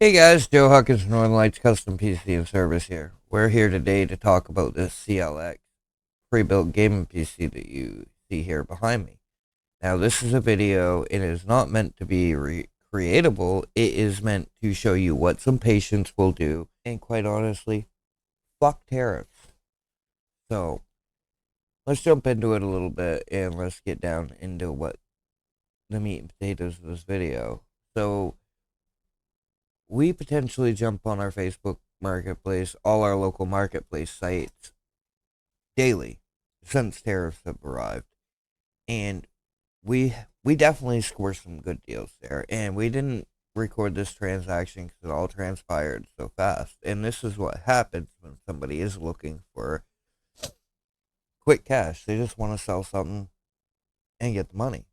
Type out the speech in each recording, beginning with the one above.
Hey guys, Joe Huckins, Northern Lights Custom PC and Service here. We're here today to talk about this CLX pre-built gaming PC that you see here behind me. Now this is a video. It is not meant to be creatable. It is meant to show you what some patients will do, and quite honestly, fuck tariffs. So let's jump into it a little bit and let's get down into what the meat and potatoes of this video. So we potentially jump on our Facebook marketplace, all our local marketplace sites daily since tariffs have arrived, and we definitely score some good deals there. And we didn't record this transaction because it all transpired so fast. And this is what happens when somebody is looking for quick cash. They just want to sell something and get the money.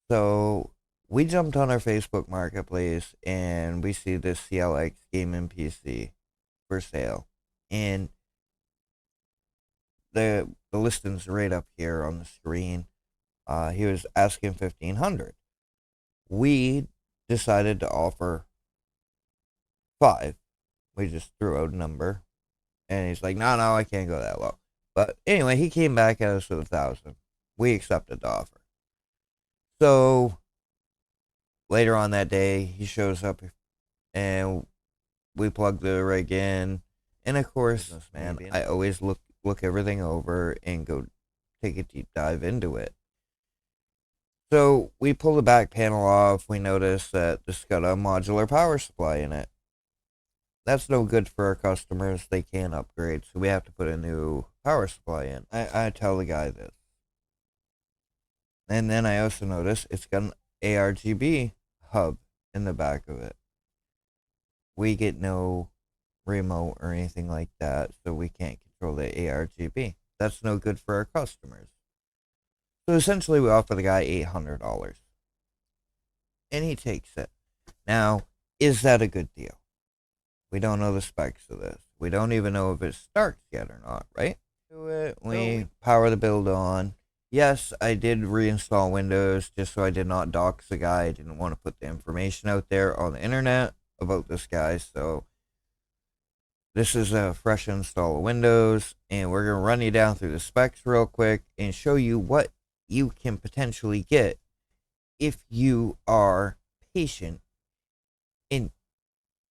So we jumped on our Facebook marketplace and we see this CLX gaming PC for sale, and the listing's right up here on the screen. He was asking $1,500. We decided to offer $5. We just threw out a number, and he's like, "No, I can't go that low." But anyway, he came back at us with $1,000. We accepted the offer. So later on that day, he shows up and we plug the rig in. And of course, man, I always look everything over and go take a deep dive into it. So we pull the back panel off. We notice that this got a modular power supply in it. That's no good for our customers. They can't upgrade, so we have to put a new power supply in. I tell the guy this. And then I also notice it's got an ARGB hub in the back of it. We get no remote or anything like that, so we can't control the ARGB. That's no good for our customers. So essentially we offer the guy $800. And he takes it. Now, is that a good deal? We don't know the specs of this. We don't even know if it starts yet or not, right? Do it. We power the build on. Yes, I did reinstall Windows just so I did not dox the guy. I didn't want to put the information out there on the internet about this guy. So this is a fresh install of Windows, and we're going to run you down through the specs real quick and show you what you can potentially get if you are patient and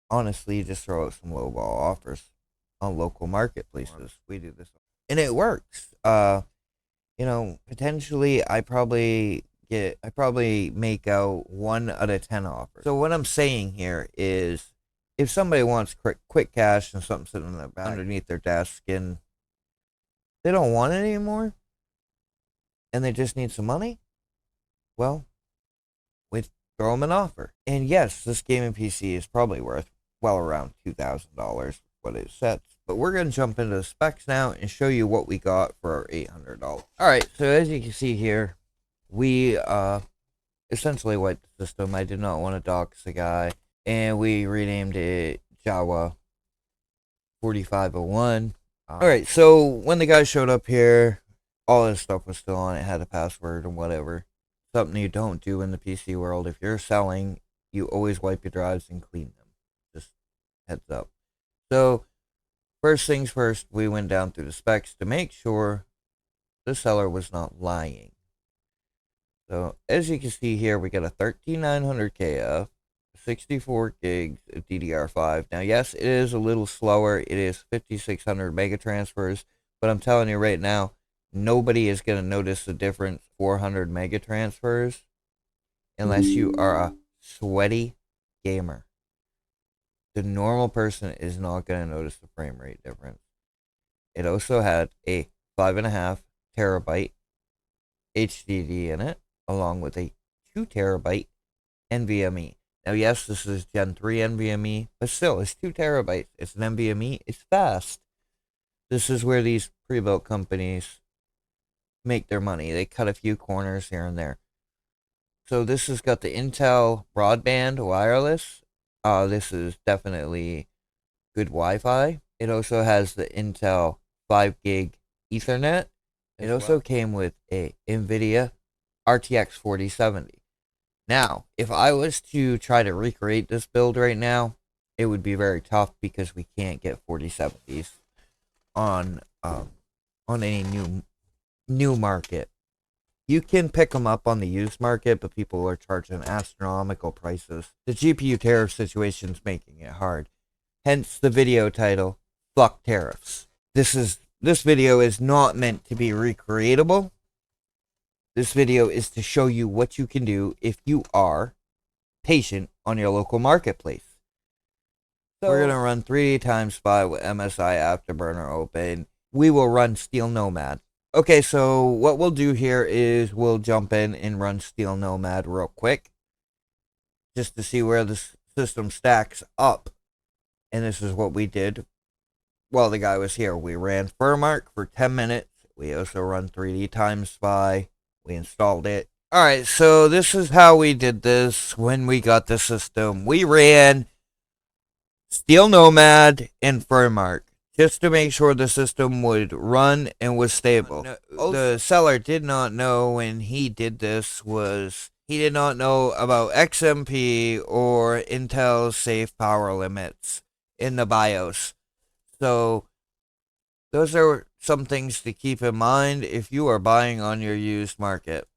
honestly just throw out some lowball offers on local marketplaces. We do this and it works. Potentially I probably make out 1 out of 10 offers. So what I'm saying here is, if somebody wants quick cash and something sitting in the back underneath their desk and they don't want it anymore and they just need some money, well, we throw them an offer. And yes, this gaming PC is probably worth well around $2,000 what it sets. But we're going to jump into the specs now and show you what we got for our $800. Alright, so as you can see here, we essentially wiped the system. I did not want to dox the guy, and we renamed it Jawa 4501. Alright, so when the guy showed up here, all his stuff was still on it, had a password and whatever. Something you don't do in the PC world. If you're selling, you always wipe your drives and clean them. Just heads up. So first things first, we went down through the specs to make sure the seller was not lying. So as you can see here, we got a 13900 KF, 64 gigs of DDR5. Now yes, it is a little slower. It is 5600 mega transfers, but I'm telling you right now, nobody is going to notice the difference 400 mega transfers unless you are a sweaty gamer. The normal person is not going to notice the frame rate difference. It also had a 5.5 terabyte HDD in it, along with a 2 terabyte NVMe. Now, yes, this is Gen 3 NVMe, but still, it's 2 terabytes. It's an NVMe. It's fast. This is where these pre-built companies make their money. They cut a few corners here and there. So this has got the Intel broadband wireless. This is definitely good Wi-Fi. It also has the Intel 5 gig Ethernet. It also came with a NVIDIA RTX 4070. Now, if I was to try to recreate this build right now, it would be very tough because we can't get 4070s on any new market. You can pick them up on the used market, but people are charging astronomical prices. The GPU tariff situation's making it hard. Hence the video title, Fuck Tariffs. This video is not meant to be recreatable. This video is to show you what you can do if you are patient on your local marketplace. So we're gonna run 3D times 5 with MSI Afterburner open. We will run Steel Nomad. Okay, so what we'll do here is we'll jump in and run Steel Nomad real quick, just to see where the system stacks up. And this is what we did while the guy was here. We ran Furmark for 10 minutes. We also run 3D times 5. We installed it. Alright, so this is how we did this when we got the system. We ran Steel Nomad and Furmark just to make sure the system would run and was stable. The seller did not know when he did this was he did not know about XMP or Intel's safe power limits in the BIOS. So those are some things to keep in mind if you are buying on your used market.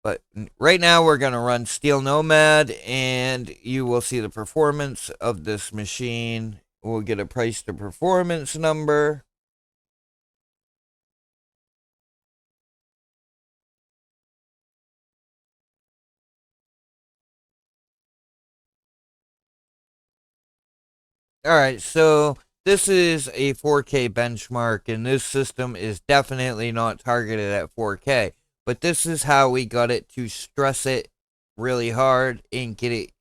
But right now we're going to run Steel Nomad and you will see the performance of this machine. We'll get a price to performance number. Alright, so this is a 4K benchmark and this system is definitely not targeted at 4K. But this is how we got it to stress it really hard and get it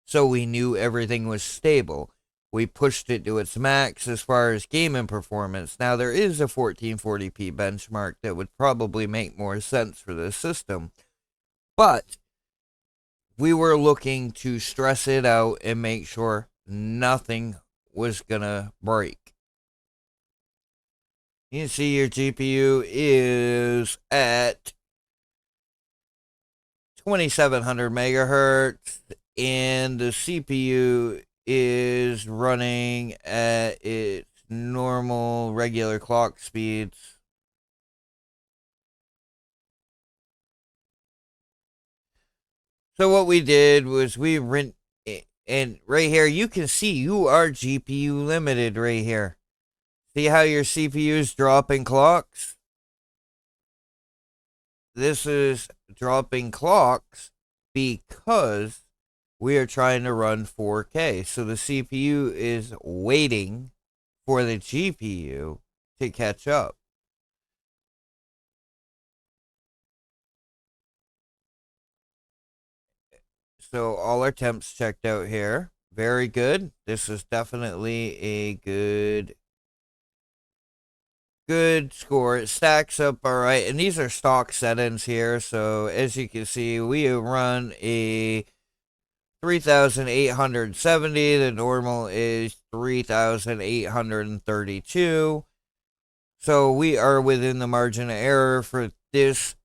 so we knew everything was stable. We pushed it to its max as far as gaming performance. Now, there is a 1440p benchmark that would probably make more sense for this system. But we were looking to stress it out and make sure nothing was going to break. You can see your GPU is at 2700 megahertz and the CPU is running at its normal regular clock speeds. So what we did was we rent, and right here you can see you are GPU limited right here. See how your CPU is dropping clocks? This is dropping clocks because we are trying to run 4K. So the CPU is waiting for the GPU to catch up. So all our temps checked out here. Very good. This is definitely a good score. It stacks up all right. And these are stock settings here. So as you can see, we run a 3,870. The normal is 3,832. So we are within the margin of error for this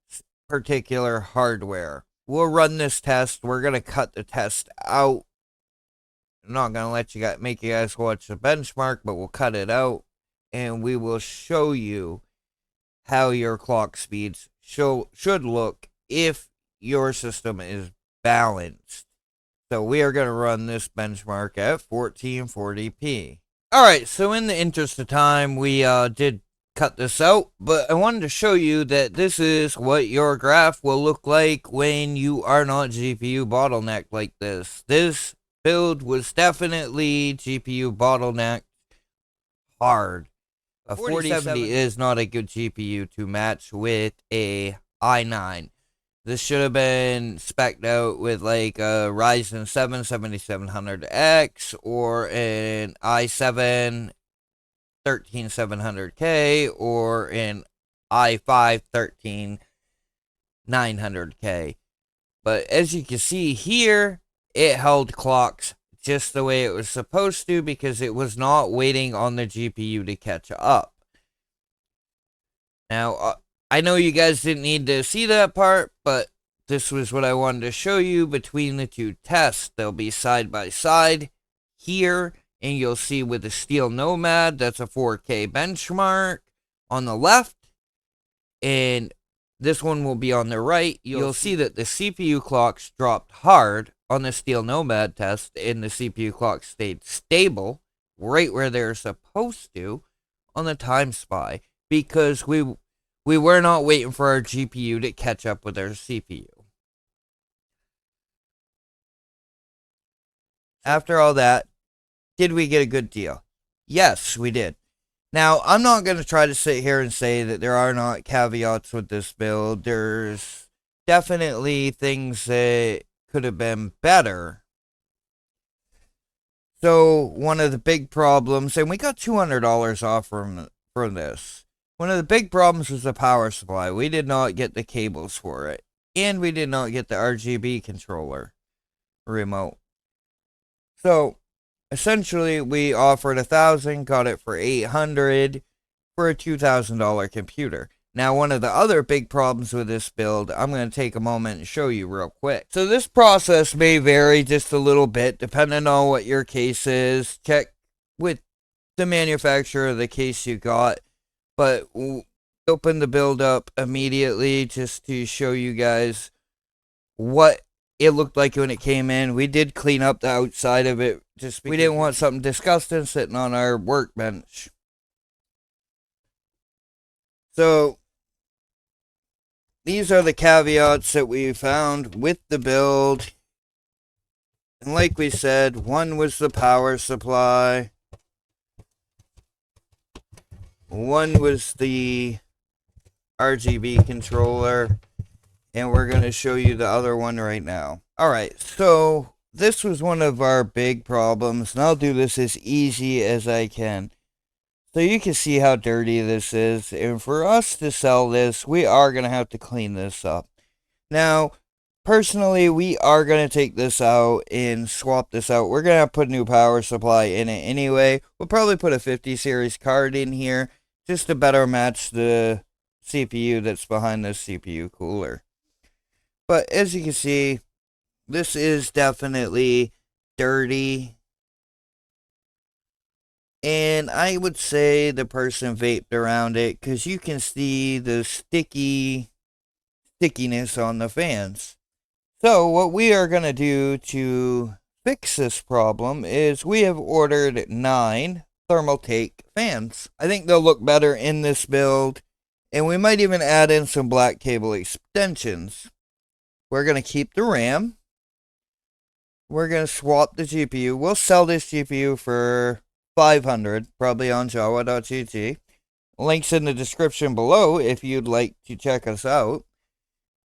particular hardware. We'll run this test. We're going to cut the test out. I'm not going to let you guys make you guys watch the benchmark, but we'll cut it out and we will show you how your clock speeds should look if your system is balanced. So we are going to run this benchmark at 1440p. Alright, so in the interest of time, we did cut this out, but I wanted to show you that this is what your graph will look like when you are not GPU bottlenecked like this. This build was definitely GPU bottlenecked hard. A 4070 is not a good GPU to match with a i9. This should have been spec'd out with like a Ryzen 7 7700X or an i7 13700K or an i5 13900K. But as you can see here, it held clocks just the way it was supposed to because it was not waiting on the GPU to catch up. Now, I know you guys didn't need to see that part, but this was what I wanted to show you between the two tests. They'll be side by side here, and you'll see with the Steel Nomad, that's a 4K benchmark on the left, and this one will be on the right. You'll see that the CPU clocks dropped hard on the Steel Nomad test, and the CPU clock stayed stable right where they're supposed to on the Time Spy, because we were not waiting for our GPU to catch up with our CPU. After all that, did we get a good deal? Yes, we did. Now, I'm not going to try to sit here and say that there are not caveats with this build. There's definitely things that could have been better. So, one of the big problems, and we got $200 off from this. One of the big problems was the power supply. We did not get the cables for it. And we did not get the RGB controller remote. So, essentially, we offered $1,000, got it for $800 for a $2,000 computer. Now, one of the other big problems with this build, I'm going to take a moment and show you real quick. So this process may vary just a little bit depending on what your case is. Check with the manufacturer of the case you got. But open the build up immediately just to show you guys what it looked like when it came in. We did clean up the outside of it just because we didn't want something disgusting sitting on our workbench. So these are the caveats that we found with the build. And like we said, one was the power supply. One was the RGB controller. And we're going to show you the other one right now. Alright, so this was one of our big problems. And I'll do this as easy as I can. So you can see how dirty this is. And for us to sell this, we are going to have to clean this up. Now, personally, we are going to take this out and swap this out. We're going to have to put a new power supply in it anyway. We'll probably put a 50 series card in here just to better match the CPU that's behind this CPU cooler. But as you can see, this is definitely dirty. And I would say the person vaped around it because you can see the stickiness on the fans. So what we are going to do to fix this problem is we have ordered 9 Thermaltake fans. I think they'll look better in this build. And we might even add in some black cable extensions. We're going to keep the RAM. We're going to swap the GPU. We'll sell this GPU for $500, probably on Jawa.gg. Links in the description below if you'd like to check us out.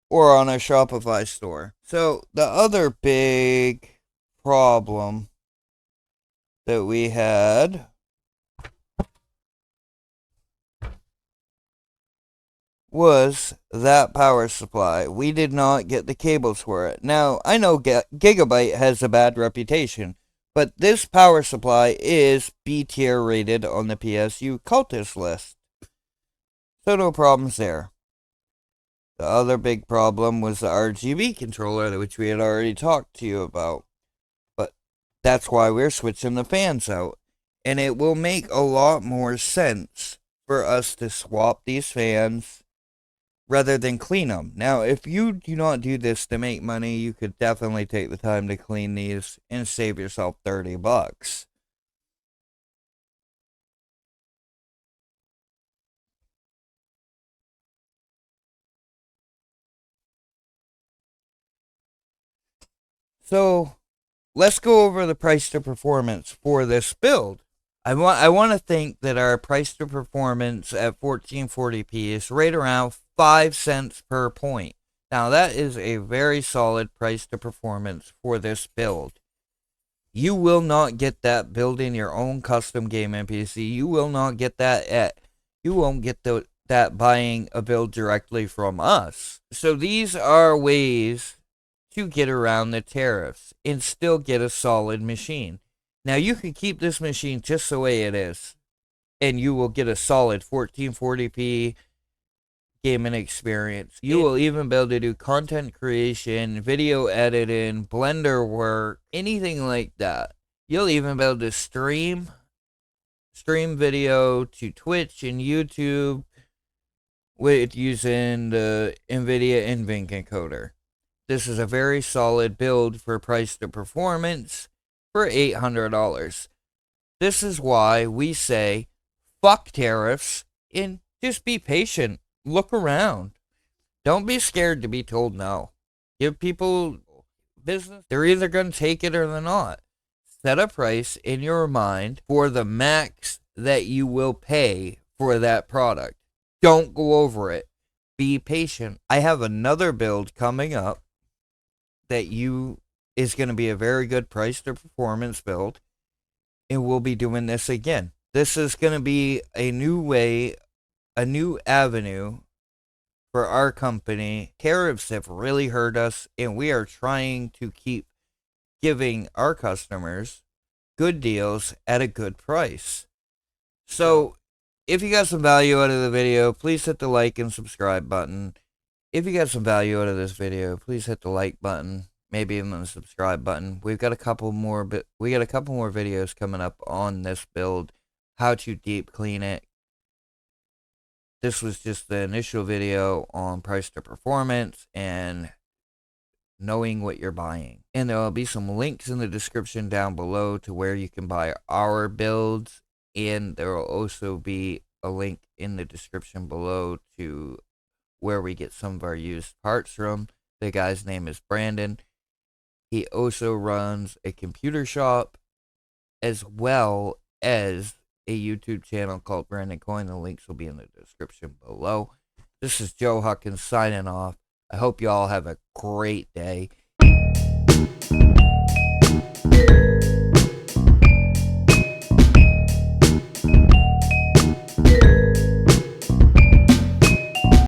Or on our Shopify store. So, the other big problem that we had was that power supply. We did not get the cables for it. Now, I know Gigabyte has a bad reputation, but this power supply is B tier rated on the PSU cultist list. So no problems there. The other big problem was the RGB controller, which we had already talked to you about. But that's why we're switching the fans out. And it will make a lot more sense for us to swap these fans rather than clean them. Now, if you do not do this to make money, you could definitely take the time to clean these and save yourself $30. So, let's go over the price to performance for this build. I want to think that our price to performance at 1440p is right around 5 cents per point. Now that is a very solid price to performance for this build. You will not get that building your own custom gaming PC. You will not get that you won't get that buying a build directly from us. So these are ways to get around the tariffs and still get a solid machine. Now, you can keep this machine just the way it is, and you will get a solid 1440p gaming experience. You will even be able to do content creation, video editing, Blender work, anything like that. You'll even be able to stream video to Twitch and YouTube with using the NVIDIA NVENC encoder. This is a very solid build for price to performance for $800. This is why we say fuck tariffs and just be patient. Look around. Don't be scared to be told no. Give people business. They're either going to take it or they're not. Set a price in your mind for the max that you will pay for that product. Don't go over it. Be patient. I have another build coming up that is going to be a very good price to performance build, and we'll be doing this again. This is going to be a new way, a new avenue for our company. Tariffs have really hurt us, and we are trying to keep giving our customers good deals at a good price. So if you got some value out of the video, please hit the like and subscribe button. If you got some value out of this video, please hit the like button, maybe even the subscribe button. We got a couple more videos coming up on this build, how to deep clean it. This was just the initial video on price to performance and knowing what you're buying. And there will be some links in the description down below to where you can buy our builds, and there will also be a link in the description below to where we get some of our used parts from. The guy's name is Brandon. He also runs a computer shop as well as a YouTube channel called Brandon Coin. The links will be in the description below. This is Joe Huckins signing off. I hope you all have a great day.